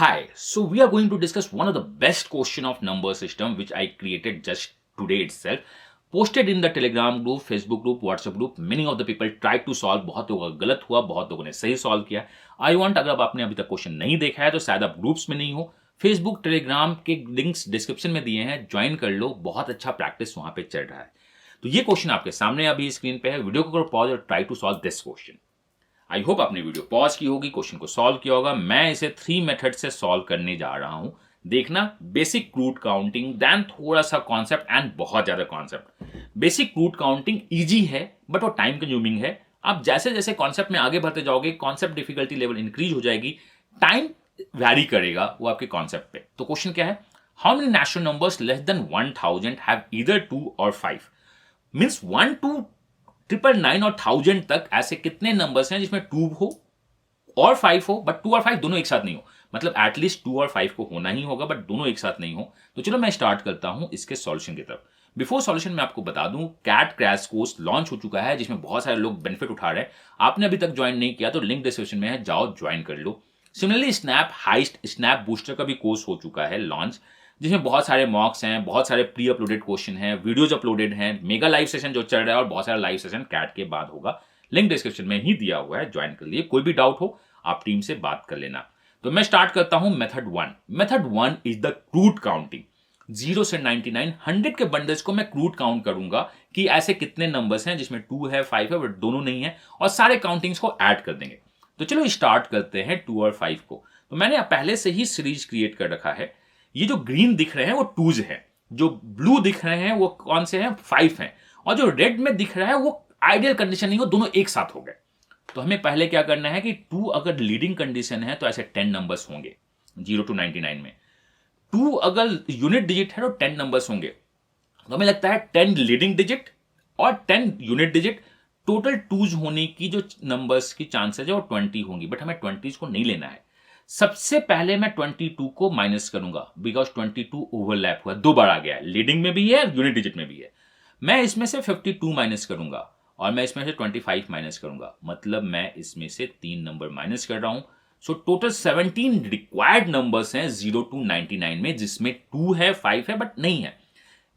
Hi, so we are going to discuss one of the best question of number system which I created just today itself. Posted in the Telegram group, Facebook group, WhatsApp group. Many of the people tried to solve. बहुत लोगों का गलत हुआ, बहुत लोगों ने सही solve किया. I want अगर आपने अभी तक क्वेश्चन नहीं देखा है तो शायद आप ग्रुप्स में नहीं हो. फेसबुक टेलीग्राम के लिंक्स डिस्क्रिप्शन में दिए हैं, ज्वाइन कर लो. बहुत अच्छा प्रैक्टिस वहां पे चल रहा है. तो ये क्वेश्चन आपके सामने अभी स्क्रीन पे है. वीडियो को करो पॉज और try to solve this question. I hope आपने वीडियो पॉज की होगी, क्वेश्चन को सॉल्व किया होगा. मैं इसे 3 मेथड से सॉल्व करने जा रहा हूं. देखना, बेसिक रूट काउंटिंग, देन थोड़ा सा कॉन्सेप्ट एंड बहुत ज्यादा concept. Basic root counting easy है बट वो टाइम कंज्यूमिंग है. आप जैसे जैसे कॉन्सेप्ट में आगे बढ़ते जाओगे, कॉन्सेप्ट डिफिकल्टी लेवल इंक्रीज हो जाएगी, टाइम वैरी करेगा वो आपके कॉन्सेप्ट पे. तो क्वेश्चन क्या है? How many natural numbers less than 1000 have either 2 और 5? मींस 1 2 999 और 1000 तक ऐसे कितने नंबर्स हैं जिसमें 2 हो और 5 हो, बट 2 और 5 दोनों एक साथ नहीं हो. मतलब एटलीस्ट 2 और 5 को होना ही होगा, बट दोनों एक साथ नहीं हो. तो चलो मैं स्टार्ट करता हूं इसके सॉल्यूशन की तरफ. बिफोर सॉल्यूशन मैं आपको बता दूं, कैट क्रैश कोर्स लॉन्च हो चुका है जिसमें बहुत सारे लोग बेनिफिट उठा रहे हैं. आपने अभी तक ज्वाइन नहीं किया तो लिंक डिस्क्रिप्शन में है, जाओ ज्वाइन कर लो. Similarly snap heist, snap booster का भी कोर्स हो चुका है लॉन्च, जिसमें बहुत सारे मॉक्स हैं, बहुत सारे प्री अपलोडेड क्वेश्चन हैं, वीडियोज अपलोडेड हैं, मेगा लाइव सेशन जो चल रहा है और बहुत सारा लाइव सेशन कैट के बाद होगा. लिंक डिस्क्रिप्शन में ही दिया हुआ है, ज्वाइन कर लिए. कोई भी डाउट हो आप टीम से बात कर लेना. तो मैं स्टार्ट करता हूं method 1. Method 1 is the crude counting. 0 से 99 100 के बंडल्स को मैं क्रूड काउंट करूंगा कि ऐसे कितने नंबर्स हैं जिसमें 2 है 5 है बट दोनों नहीं है, और सारे काउंटिंग्स को ऐड कर देंगे. तो चलो स्टार्ट करते हैं 2 और 5 को. तो मैंने पहले से ही सीरीज क्रिएट कर रखा है. ये जो ग्रीन दिख रहे हैं वो 2s हैं, जो ब्लू दिख रहे हैं वो कौन से हैं? 5 हैं, और जो रेड में दिख रहा है वो आइडियल कंडीशन नहीं हो, दोनों एक साथ हो गए. तो हमें पहले क्या करना है कि 2 अगर लीडिंग कंडीशन है तो ऐसे 10 नंबर्स होंगे 0 to 99 में. 2 अगर यूनिट डिजिट है तो 10 नंबर्स होंगे. तो हमें लगता है 10 लीडिंग डिजिट और 10 यूनिट डिजिट, टोटल 2s होने की जो नंबर्स की चांसेस है वो 20 होंगी. बट हमें 20s को नहीं लेना है. सबसे पहले मैं 22 को माइनस करूंगा, बिकॉज 22 ओवरलैप हुआ, 2 बार आ गया है, लीडिंग में भी है यूनिट डिजिट में भी है. मैं इसमें से 52 माइनस करूंगा और मैं इसमें से 25 माइनस करूंगा. मतलब मैं इसमें से 3 नंबर माइनस कर रहा हूं. सो टोटल 17 रिक्वायर्ड नंबर्स हैं 0 to 99 में, जिसमें 2 है 5 है बट नहीं है.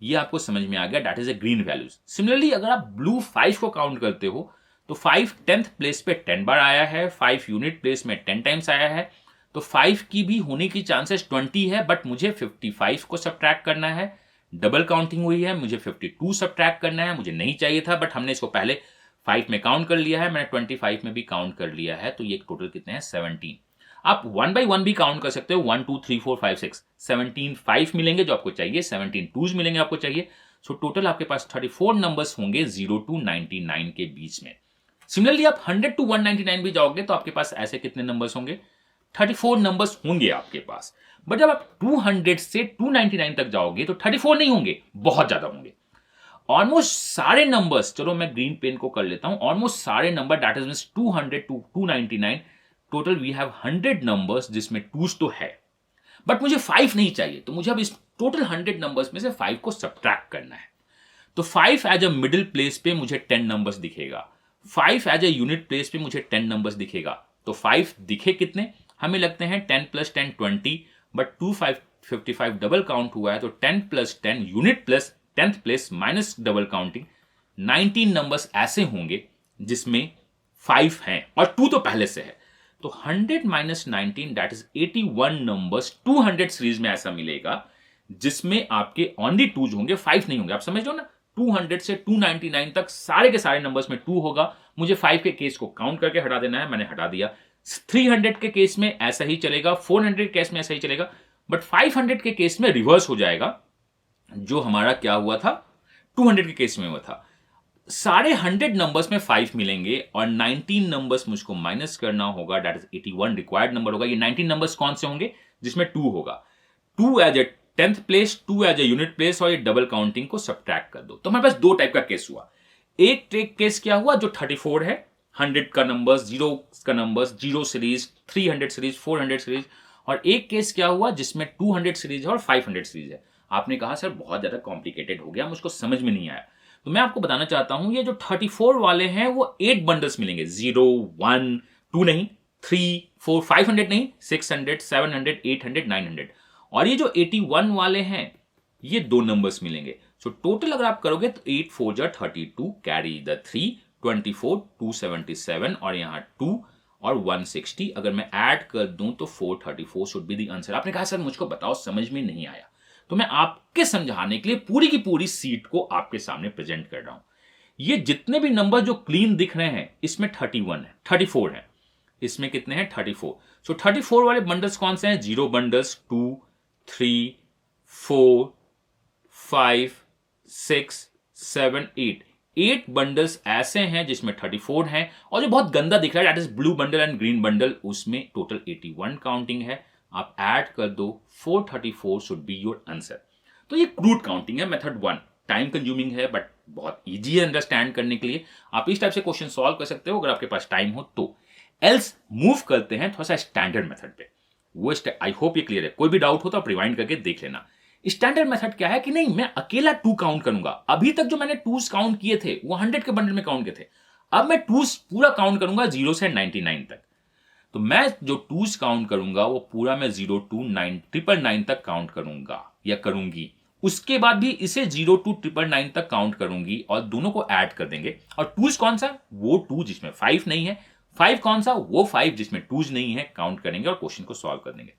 ये आपको समझ में आ गया, that is a green values. Similarly अगर आप ब्लू 5 को काउंट करते हो तो 5 10th प्लेस पे 10 बार आया है, 5 यूनिट प्लेस में 10 टाइम्स आया है. तो 5 की भी होने की चांसेस 20 है, बट मुझे 55 को सब्ट्रैक्ट करना है. डबल काउंटिंग हुई है, मुझे 52 सब्ट्रैक्ट करना है. मुझे नहीं चाहिए था बट हमने इसको पहले 5 में काउंट कर लिया है, मैंने 25 में भी काउंट कर लिया है. तो ये टोटल कितने हैं? 17. आप 1 by 1 भी काउंट कर सकते हो. 1 2 3 4 5 6 17 5 मिलेंगे जो आपको चाहिए, 17 2s मिलेंगे आपको चाहिए. सो टोटल आपके पास 34 नंबर्स होंगे 0 to 99 के बीच में. सिमिलरली आप 100 to 199 भी जाओगे तो आपके पास ऐसे कितने नंबर्स होंगे? 34 नंबर्स होंगे आपके पास. बट जब आप 200 से 299 तक जाओगे तो 34 नहीं होंगे, बहुत ज्यादा होंगे. ऑलमोस्ट सारे नंबर्स, चलो मैं ग्रीन पेन को कर लेता हूं, ऑलमोस्ट सारे number that is means 200 to 299, total we have 100 numbers जिसमें 2s तो है, बट मुझे 5 नहीं चाहिए. तो मुझे अब इस टोटल 100 नंबर्स में से 5 को सब्ट्रैक्ट करना है. तो 5 एज अ मिडिल प्लेस पे मुझे 10 नंबर्स दिखेगा, 5 एज अ यूनिट प्लेस पे मुझे 10 नंबर्स दिखेगा. तो 5 दिखे कितने? हमें लगते हैं 10 + 10 20, बट 2 5 55 डबल काउंट हुआ है, तो 10 + 10 unit plus 10th place minus double counting 19 numbers ऐसे होंगे जिसमें 5 हैं और 2 तो पहले से है. तो 100 - 19 दैट इज 81 नंबर्स 200 सीरीज में ऐसा मिलेगा जिसमें आपके ओनली 2s होंगे, 5 नहीं होंगे. आप समझ लो ना, 200 से 299 तक सारे के सारे नंबर्स में 2 होगा. मुझे 5 के केस को काउंट करके हटा देना है, मैंने हटा दिया. 300 के केस में ऐसा ही चलेगा, 400 के केस में ऐसा ही चलेगा, बट 500 के केस में रिवर्स हो जाएगा. जो हमारा क्या हुआ था 200 के केस में हुआ था. सारे 100 नंबर्स में 5 मिलेंगे और 19 नंबर्स मुझको माइनस करना होगा, दैट इज 81 रिक्वायर्ड नंबर होगा. ये 19 नंबर्स कौन से होंगे? जिसमें 2 होगा. 2 as a 10th place, 2 as a unit place, और ये डबल काउंटिंग को सब्ट्रैक्ट कर दो. तो हमारे पास 2 टाइप का केस हुआ. एक केस क्या हुआ जो 34 है, 100 का नंबर्स, 0 का नंबर्स, 0 सीरीज, 300 सीरीज, 400 सीरीज. और एक केस क्या हुआ जिसमें 200 सीरीज है और 500 सीरीज है. आपने कहा सर बहुत ज्यादा कॉम्प्लिकेटेड हो गया, मुझको समझ में नहीं आया. तो मैं आपको बताना चाहता हूं, ये जो 34 वाले हैं वो 8 बंडल्स मिलेंगे, 0 1 2 नहीं, 3, 4, 500 नहीं, 600, 700, 800, 900। और ये जो 81 वाले हैं ये दो नंबर्स मिलेंगे। सो टोटल अगर आप करोगे तो 8 4 जा 32, कैरी द 3, 24, 277 और यहाँ 2 और 160। अगर मैं ऐड कर दूं तो 434 शुड बी द आंसर। आपने कहा सर मुझको बताओ, समझ में नहीं आया। तो मैं आपके समझाने के लिए पूरी की पूरी सीट को आपके सामने प्रेजेंट कर रहा हूं। ये जितने भी नंबर जो क्लीन दिख रहे हैं इसमें 31 है, 34 है, इसमें कितने हैं 34। सो 34 वाले बंडल्स कौन से हैं? 0 बंडल्स 2, 3, 4, 5, 6, 7, 8। 8 बंडल्स ऐसे हैं जिसमें 34 हैं, और जो बहुत गंदा दिख रहा है that is blue bundle and green bundle, उसमें टोटल 81 काउंटिंग है। आप ऐड कर दो, 434 शुड बी योर आंसर। तो ये क्रूड काउंटिंग है, मेथड 1। टाइम कंज्यूमिंग है बट बहुत इजी है अंडरस्टैंड करने के लिए। आप इस टाइप से क्वेश्चन सॉल्व कर सकते हो अगर आपके पास टाइम हो तो। एल्स मूव करते हैं थोड़ा सा स्टैंडर्ड मेथड पे। वो आई होप ये क्लियर है। कोई भी डाउट हो तो आप रिवाइंड करके देख लेना। स्टैंडर्ड मेथड क्या है कि नहीं, मैं अकेला 2 काउंट करूंगा। अभी तक जो मैंने 2s काउंट किए थे वो 100 के बंडल में काउंट किए थे। अब मैं 2s पूरा काउंट करूंगा 0 से 99 तक। तो मैं जो 2s काउंट करूंगा वो पूरा मैं 0 to 999 तक काउंट करूंगा या करूंगी। उसके बाद भी इसे 0 to 999 तक काउंट करूंगी और दोनों को ऐड कर देंगे। और 2s कौन सा? वो 2 जिसमें 5 नहीं है। 5 कौन सा? वो 5 जिसमें 2s नहीं है। काउंट करेंगे और क्वेश्चन को सॉल्व कर देंगे।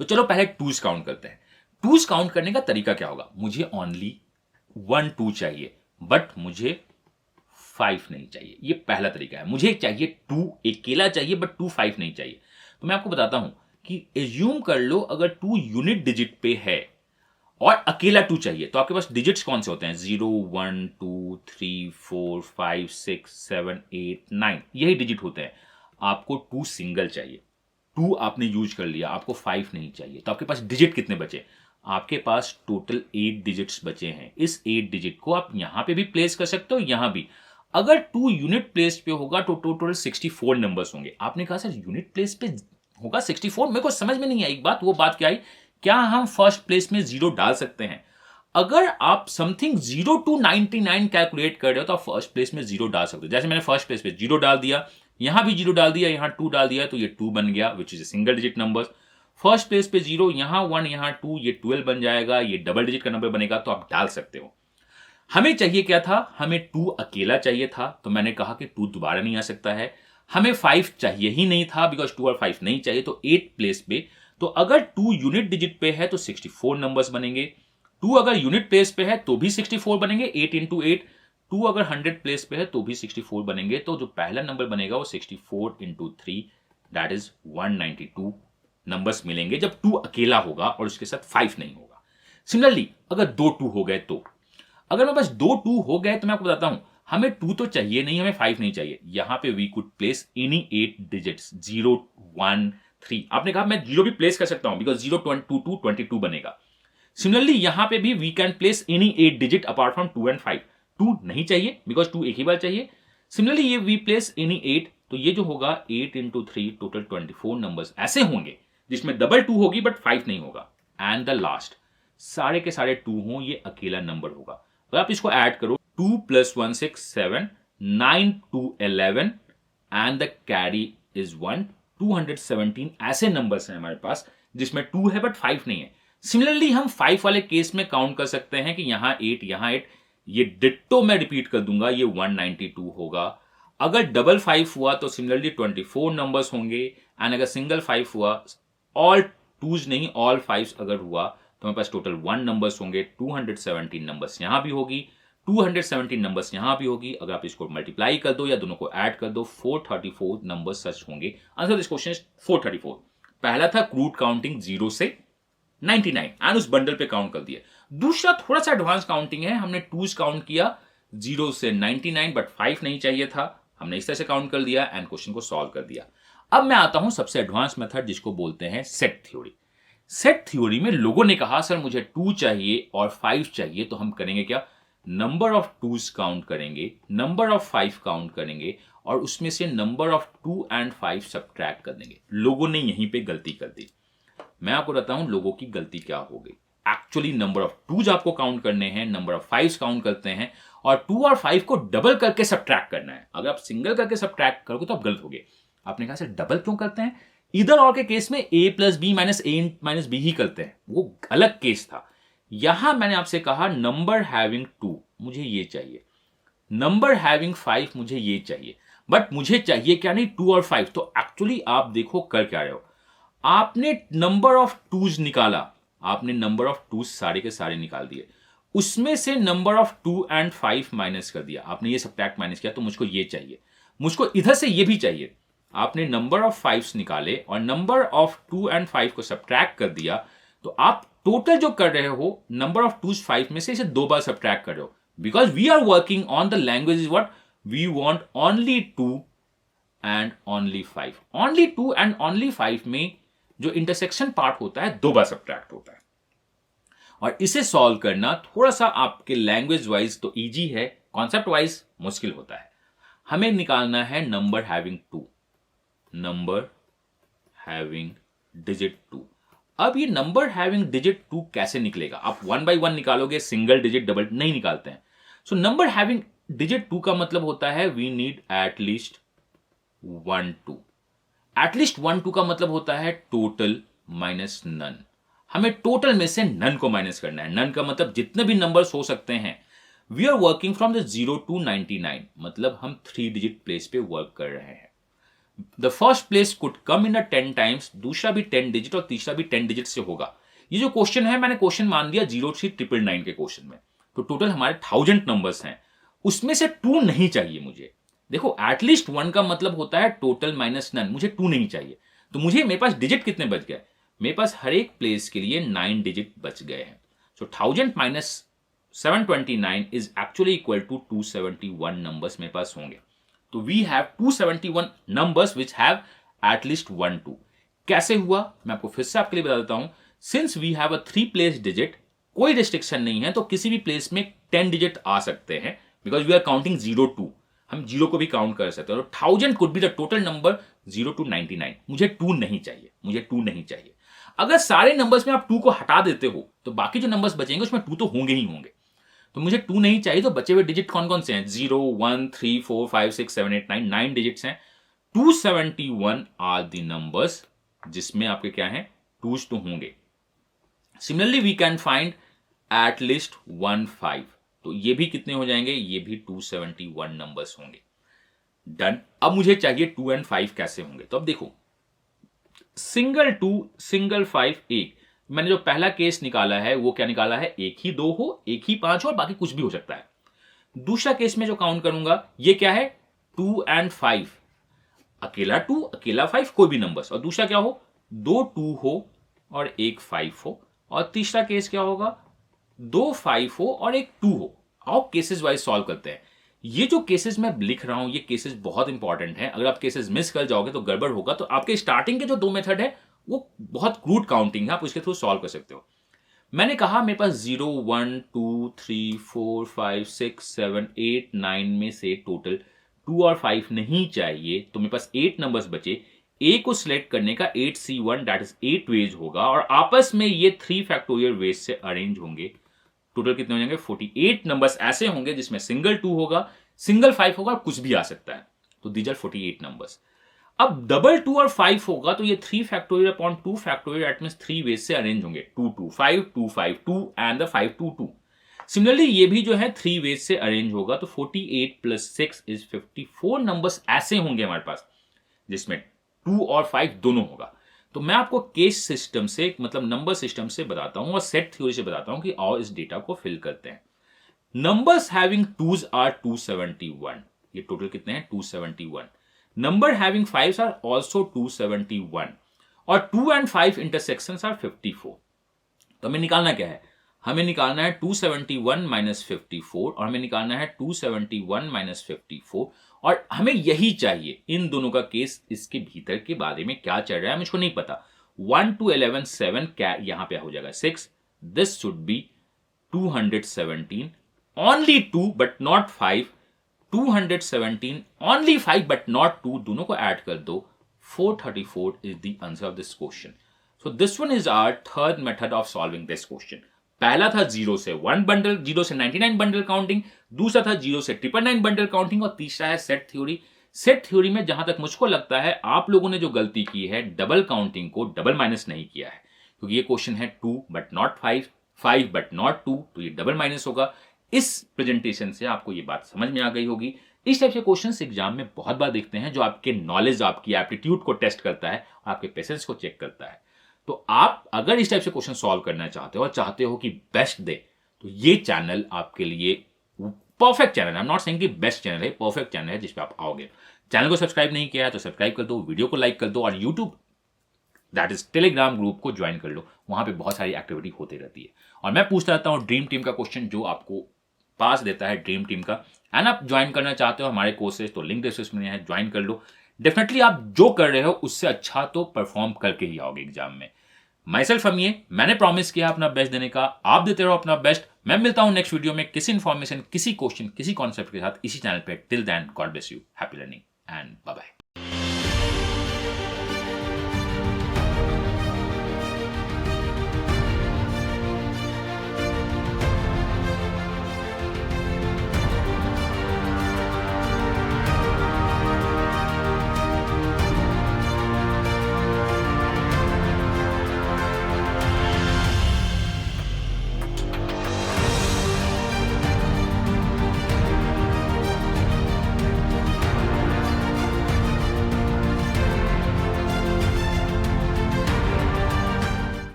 तो चलो पहले 2s काउंट करते हैं। 2s काउंट करने का तरीका क्या होगा? मुझे ओनली 1 2 चाहिए बट मुझे 5 नहीं चाहिए। ये पहला तरीका है। मुझे चाहिए 2 अकेला चाहिए बट 2 5 नहीं चाहिए। तो मैं आपको बताता हूं कि एज्यूम कर लो अगर 2 यूनिट डिजिट पे है और अकेला 2 चाहिए तो आपके पास डिजिट्स कौन से होते हैं? 0 1 2 3 4 5 6 7 8 9 यही डिजिट होते हैं। आपको 2 सिंगल चाहिए। 2 आपने यूज कर लिया, आपको 5 नहीं चाहिए। तो आपके पास डिजिट कितने बचे? आपके पास टोटल 8 डिजिट्स बचे हैं। इस 8 डिजिट को आप यहां पे भी प्लेस कर सकते हो, यहां भी। अगर 2 यूनिट प्लेस पे होगा तो टोटल 64 नंबर्स होंगे। आपने कहा सर यूनिट प्लेस पे होगा 64? मेरे को समझ में नहीं आई एक बात। वो बात क्या आई, क्या हम फर्स्ट प्लेस में 0 डाल सकते हैं? अगर आप समथिंग 0 to 99 कैलकुलेट कर रहे हो तो आप फर्स्ट प्लेस में 0 डाल सकते हो। जैसे मैंने फर्स्ट प्लेस पे 0 डाल दिया, यहां भी 0 डाल दिया, यहां 2 डाल दिया, तो ये 2 बन गया which is single digit number. First place पे 0, यहां 1, यहां 2, ये 12 बन जाएगा, ये डबल डिजिट का नंबर बनेगा, तो आप डाल सकते हो। हमें चाहिए क्या था? हमें 2 अकेला चाहिए था, तो मैंने कहा कि 2 दोबारा नहीं आ सकता है। हमें 5 चाहिए ही नहीं था बिकॉज 2 और 5 नहीं चाहिए, तो 8 प्लेस पे। तो अगर 2 यूनिट डिजिट पे है तो 64 नंबर्स बनेंगे। 2 अगर यूनिट प्लेस पे है तो भी 64 बनेंगे, 8 इंटू 8। 2 अगर 100 प्लेस पे है तो भी 64 बनेंगे। तो जो पहला नंबर बनेगा वो 64 इंटू 3 दैट इज 192 नंबर्स मिलेंगे जब 2 अकेला होगा और उसके साथ 5 नहीं होगा। सिमिलरली अगर 2 2 हो गए तो, अगर मेरे पास 2 2 हो गए तो मैं आपको बताता हूं हमें 2 तो चाहिए नहीं, हमें 5 नहीं चाहिए। यहां पे we could place any 8 digits 0 1 3। आपने कहा मैं 0 भी प्लेस कर सकता हूं बिकॉज 0 2 2 22 बनेगा। सिमिलरली यहां पे भी we can place any 8 digit apart from 2 and 5। 2 नहीं चाहिए बिकॉज 2 एक ही बार चाहिए। सिमिलरली ये वी प्लेस एनी 8, तो ये जो होगा 8 इंटू 3 टोटल 24 नंबर्स ऐसे होंगे जिसमें डबल 2 होगी बट 5 नहीं होगा। एंड द लास्ट सारे के सारे 2 हों, ये अकेला नंबर होगा। अगर आप इसको ऐड करो 2 + 1 6 7 9 2 11 एंड द कैरी इज 1 217 ऐसे नंबर्स हैं हमारे पास जिसमें 2 है बट 5 नहीं है। सिमिलरली हम 5 वाले केस में काउंट कर सकते हैं कि यहां 8 यहां 8, ये डिट्टो मैं रिपीट कर दूंगा, ये 192 होगा। अगर डबल 5 हुआ तो सिमिलरली 24 नंबर्स होंगे। एंड अगर सिंगल 5 हुआ, ऑल 2s नहीं ऑल 5s अगर हुआ तो मेरे पास टोटल 1 नंबर्स होंगे। 217 नंबर्स यहां भी होगी, 217 नंबर्स यहां भी होगी। अगर आप इसको मल्टीप्लाई कर दो या दोनों को ऐड कर दो, 434 नंबर्स सच होंगे। Answer this question is 434। पहला था क्रूड काउंटिंग 0 से 99 एंड उस बंडल पे काउंट कर दिया। दूसरा थोड़ा सा एडवांस काउंटिंग है, हमने 2s काउंट किया 0 से 99 बट 5 नहीं चाहिए था, हमने इस तरह से काउंट कर दिया एंड क्वेश्चन को सॉल्व कर दिया। अब मैं आता हूं सबसे एडवांस मेथड जिसको बोलते हैं सेट थ्योरी। सेट थ्योरी में लोगों ने कहा सर मुझे 2 चाहिए और 5 चाहिए, तो हम करेंगे क्या? नंबर ऑफ 2s काउंट करेंगे, नंबर ऑफ 5 काउंट करेंगे और उसमें से नंबर ऑफ 2 एंड 5 सब्ट्रैक्ट कर देंगे। लोगों ने यहीं पे गलती कर दी। मैं आपको बताता हूं लोगों की गलती क्या हो गई। एक्चुअली नंबर ऑफ 2s आपको काउंट करने हैं, नंबर ऑफ 5s काउंट करते हैं और 2 और 5 को डबल करके सब्ट्रैक्ट करना है। अगर आप सिंगल करके सब्ट्रैक्ट करोगे तो आप गलत होगे। आपने कहा सर डबल क्यों करते हैं? इधर और के केस में a plus B minus A minus B ही करते हैं, वो अलग केस था। यहां मैंने आपसे कहा नंबर हैविंग 2 मुझे ये चाहिए, नंबर हैविंग 5 मुझे ये चाहिए, बट मुझे चाहिए क्या नहीं 2 और 5। तो एक्चुअली आप देखो कर क्या रहे हो, आपने नंबर ऑफ टूज निकाला, आपने नंबर ऑफ टूज सारे के सारे निकाल दिए, उसमें से नंबर ऑफ 2 एंड 5 माइनस कर दिया, आपने ये सब्ट्रैक्ट माइनस किया, तो मुझको ये चाहिए, मुझको इधर से ये भी चाहिए। आपने नंबर ऑफ 5 निकाले और नंबर ऑफ 2 एंड 5 को सब्ट्रैक्ट कर दिया, तो आप टोटल जो कर रहे हो नंबर ऑफ 2 5 में से इसे 2 बार सब्ट्रैक्ट कर रहे हो, because we are working on the language is what we want only 2 and only 5। Only 2 and only 5 में जो इंटरसेक्शन पार्ट होता है 2 बार सब्ट्रैक्ट होता है, और इसे सॉल्व करना थोड़ा सा आपके लैंग्वेज वाइज तो इजी है, कॉन्सेप्ट वाइज मुश्किल होता है। हमें निकालना है number having 2, number having digit 2। अब ये नंबर हैविंग डिजिट 2 कैसे निकलेगा? आप 1 बाई 1 निकालोगे, सिंगल डिजिट डबल नहीं निकालते हैं। सो नंबर हैविंग डिजिट 2 का मतलब होता है we need at least 1 2। At least 1 2 का मतलब होता है टोटल माइनस नन। हमें टोटल में से नन को माइनस करना है। नन का मतलब जितने भी नंबर्स हो सकते हैं। We are working from the 0 to 99, मतलब हम 3 डिजिट प्लेस पे वर्क कर रहे हैं। The first place could come in 10 times, दूसरा भी 10 डिजिट और तीसरा भी 10 डिजिट से होगा। ये जो क्वेश्चन है मैंने क्वेश्चन मान दिया 03999 के क्वेश्चन में, तो टोटल हमारे 1000 नंबर्स हैं, उसमें से 2 नहीं चाहिए मुझे। देखो एटलीस्ट 1 का मतलब होता है टोटल माइनस नन, मुझे 2 नहीं चाहिए, तो मुझे मेरे पास डिजिट कितने बच गए? मेरे पास हर एक प्लेस के लिए 9 डिजिट बच गए हैं। So 1000 minus 729 is actually equal to 271 numbers मेरे पास होंगे। तो we have 271 numbers which have at least 1 2। कैसे हुआ मैं आपको फिर से आपके लिए बता देता हूं। Since we have a 3 place digit, कोई रिस्ट्रिक्शन नहीं है, तो किसी भी प्लेस में 10 डिजिट आ सकते हैं, बिकॉज वी आर काउंटिंग 0 2, हम 0 को भी काउंट कर सकते हैं। 1000 could be the total number 0 to 99। मुझे 2 नहीं चाहिए, मुझे 2 नहीं चाहिए। अगर सारे नंबर्स में आप 2 को हटा देते हो तो बाकी जो नंबर्स बचेंगे उसमें 2 तो होंगे ही होंगे। तो मुझे 2 नहीं चाहिए, तो बचे हुए डिजिट कौन कौन से हैं? 0 1 3 4 5 6 7 8 9, 9 डिजिट्स हैं। 271 आर द नंबर्स जिसमें आपके क्या हैं? 2s तो होंगे। Similarly we can find at least 1 5, तो ये भी कितने हो जाएंगे? ये भी 271 नंबर्स होंगे। डन। अब मुझे चाहिए 2 एंड 5 कैसे होंगे? तो अब देखो, सिंगल 2 सिंगल 5 1, मैंने जो पहला केस निकाला है वो क्या निकाला है? एक ही 2 हो, एक ही 5 हो और बाकी कुछ भी हो सकता है। दूसरा केस में जो काउंट करूंगा ये क्या है? 2 एंड 5, अकेला 2 अकेला 5 कोई भी नंबर्स, और दूसरा क्या हो? 2 2 हो और एक 5 हो, और तीसरा केस क्या होगा? 2 5 हो और एक 2 हो। आओ केसेस वाइज सॉल्व करते हैं। ये जो केसेस मैं लिख रहा हूं ये केसेस बहुत इंपॉर्टेंट है। अगर आप केसेस मिस कर जाओगे तो गड़बड़ होगा। तो आपके स्टार्टिंग के जो 2 मेथड है वो बहुत क्रूड काउंटिंग है, आप उसके थ्रू सॉल्व कर सकते हो। मैंने कहा मेरे पास 0 1 2 3 4 5 6 7 8 9 में से टोटल 2 और 5 नहीं चाहिए, तो मेरे पास 8 नंबर्स बचे। ए को सिलेक्ट करने का 8C1 दैट इज 8 वेज होगा, और आपस में ये 3 फैक्टोरियल वेज से अरेंज होंगे। टोटल कितने हो जाएंगे? 48 नंबर्स ऐसे होंगे जिसमें सिंगल 2 होगा, सिंगल 5 होगा, कुछ भी आ सकता है। तो दीज आर 48 नंबर्स। अब डबल 2 और 5 होगा तो ये 3 factorial upon 2 factorial at means 3 ways से अरेंज होंगे। 2 2 5 2 5 2 एंड द 5 2 2। सिमिलरली ये भी जो है 3 वेज से अरेंज होगा, तो 48 प्लस 6 इज 54 नंबर्स ऐसे होंगे हमारे पास जिसमें 2 और 5 दोनों होगा। तो मैं आपको केस सिस्टम से मतलब नंबर सिस्टम से बताता हूं और सेट थ्योरी से बताता हूं कि आओ इस डेटा को फिल करते हैं। नंबर्स हैविंग 2s आर 271, ये टोटल कितने हैं? 271। Number having 5s are also 271, और 2 एंड 5 इंटरसेक्शंस आर 54। तो हमें निकालना क्या है? हमें निकालना है 271 माइनस 54, और हमें निकालना है 271 माइनस 54, और हमें यही चाहिए। इन दोनों का केस इसके भीतर के बारे में क्या चल रहा है मुझको नहीं पता। 1 to 11 7 क्या यहां पे हो जाएगा 6, this should be 217, only 2 but not 5, 217 only 5 but not 2, दोनों को ऐड कर दो, 434 is the answer of this question. So this one is our third method of solving this question. पहला था 0 से 1 बंडल, 0 से 99 बंडल काउंटिंग, दूसरा था 0 से 999 बंडल काउंटिंग, और तीसरा है सेट थ्योरी। सेट थ्योरी में जहां तक मुझको लगता है आप लोगों ने जो गलती की है, डबल काउंटिंग को डबल माइनस नहीं किया है, क्योंकि ये क्वेश्चन है 2 बट नॉट 5, 5 बट नॉट 2, तो ये डबल माइनस होगा। इस प्रेजेंटेशन से आपको ये बात समझ में आ गई होगी। इस टाइप से क्वेश्चंस एग्जाम में बहुत बार देखते हैं, जो आपके नॉलेज, आपकी एप्टीट्यूड को टेस्ट करता है, आपके पेशेंस को चेक करता है। तो आप अगर इस टाइप से क्वेश्चन सॉल्व करना चाहते हो और चाहते हो कि बेस्ट दे, तो ये चैनल आपके लिए परफेक्ट चैनल है। आई एम नॉट सेइंग कि बेस्ट चैनल है, परफेक्ट चैनल है जिस पे आप आओगे। चैनल को सब्सक्राइब नहीं किया है तो सब्सक्राइब कर दो, वीडियो को लाइक कर दो, और YouTube that is Telegram group को ज्वाइन कर लो। वहां पे बहुत सारी एक्टिविटी होती रहती है, और मैं पूछता रहता हूँ ड्रीम टीम का क्वेश्चन, जो आपको पास देता है ड्रीम टीम का। एंड आप ज्वाइन करना चाहते हो हमारे कोर्सेज, तो लिंक डिस्क्रिप्शन में है, ज्वाइन कर लो। डेफिनेटली आप जो कर रहे हो उससे अच्छा तो परफॉर्म करके ही आओगे एग्जाम में। माई सेल्फ हमीए, मैंने प्रॉमिस किया अपना बेस्ट देने का, आप देते रहो अपना बेस्ट। मैं मिलता हूं नेक्स्ट वीडियो में किसी इंफॉर्मेशन, किसी क्वेश्चन, किसी कॉन्सेप्ट के साथ इसी चैनल पे। Till then, God bless you, happy learning and bye bye.